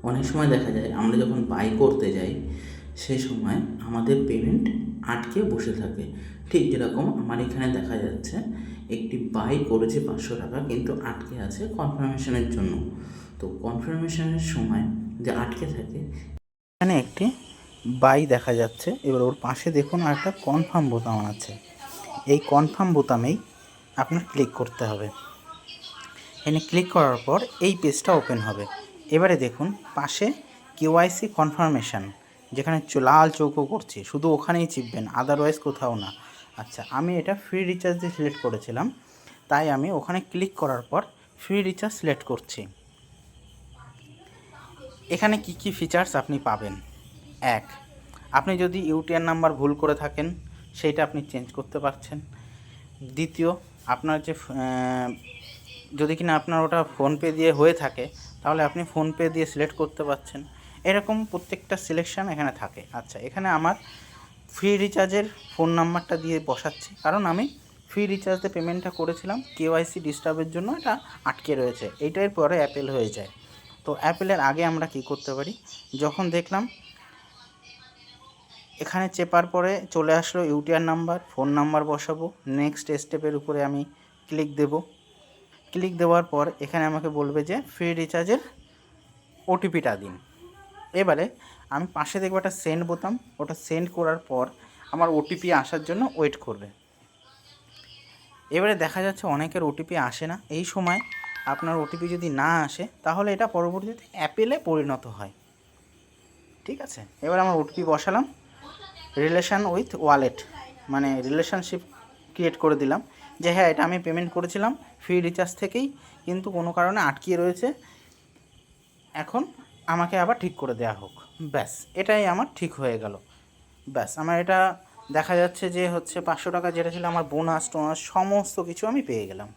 অনেক সময় দেখা যায় আমরা যখন বাই করতে যাই সে সময় আমাদের পেমেন্ট আটকে বসে থাকে। ঠিক যেরকম আমার এখানে দেখা যাচ্ছে একটি বাই করেছে 500 টাকা, কিন্তু আটকে আছে কনফার্মেশনের জন্য। তো কনফার্মেশনের সময় যে আটকে থাকে, এখানে একটি বাই দেখা যাচ্ছে। এবার ওর পাশে দেখুন আর একটা কনফার্ম বোতাম আছে। এই কনফার্ম বোতামেই আপনার ক্লিক করতে হবে। এখানে ক্লিক করার পর এই পেজটা ওপেন হবে। এবারে দেখুন পাশে কেওয়াইসি কনফার্মেশন, যেখানে লাল চৌকো করছি, শুধু ওখানেই চিপবেন, আদারওয়াইজ কোথাও না। আচ্ছা, আমি এটা ফ্রি রিচার্জ দিয়ে সিলেক্ট করেছিলাম, তাই আমি ওখানে ক্লিক করার পর ফ্রি রিচার্জ সিলেক্ট করছি। এখানে কি কি ফিচার্স আপনি পাবেন? এক, আপনি যদি ইউটিআর নাম্বার ভুল করে থাকেন সেইটা আপনি চেঞ্জ করতে পারছেন। দ্বিতীয়, আপনার যে যদি কিনা আপনার ওটা ফোনপে দিয়ে হয়ে থাকে তাহলে আপনি ফোনপে দিয়ে সিলেক্ট করতে পারছেন। এরকম প্রত্যেকটা সিলেকশান এখানে থাকে। আচ্ছা, এখানে আমার ফ্রি রিচার্জের ফোন নাম্বারটা দিয়ে বসাচ্ছি, কারণ আমি ফ্রি রিচার্জে পেমেন্টটা করেছিলাম, কেওয়াইসি ডিস্টার্বের জন্য এটা আটকে রয়েছে। এইটার পরে অ্যাপেল হয়ে যায়। তো অ্যাপেলের আগে আমরা কি করতে পারি, যখন দেখলাম এখানে চেপার পরে চলে আসলো ইউটিআর নাম্বার, ফোন নাম্বার বসাবো, নেক্সট স্টেপের উপরে আমি ক্লিক দেব। ক্লিক দেওয়ার পর এখানে আমাকে বলবে যে ফ্রি রিচার্জের ওটিপিটা দিন। এবারে আমি পাশে দেখবো একটা সেন্ড বোতাম, ওটা সেন্ড করার পর আমার ওটিপি আসার জন্য ওয়েট করবে। এবারে দেখা যাচ্ছে অনেকের ওটিপি আসে না। এই সময় আপনার ওটিপি যদি না আসে তাহলে এটা পরবর্তীতে অ্যাপেলে পরিণত হয়। ঠিক আছে, এবার আমার ওটিপি বসালাম, রিলেশান উইথ ওয়ালেট, মানে রিলেশনশিপ ক্রিয়েট করে দিলাম যে হ্যাঁ, এটা আমি পেমেন্ট করেছিলাম ফ্রি রিচার্জ থেকেই, কিন্তু কোনো কারণে আটকিয়ে রয়েছে, এখন আমাকে আবার ঠিক করে দেওয়া হোক। ব্যাস, এটাই আমার ঠিক হয়ে গেল। ব্যাস, আমার এটা দেখা যাচ্ছে যে হচ্ছে 500 টাকা যেটা ছিল আমার বোনাস টোনাস সমস্ত কিছু আমি পেয়ে গেলাম।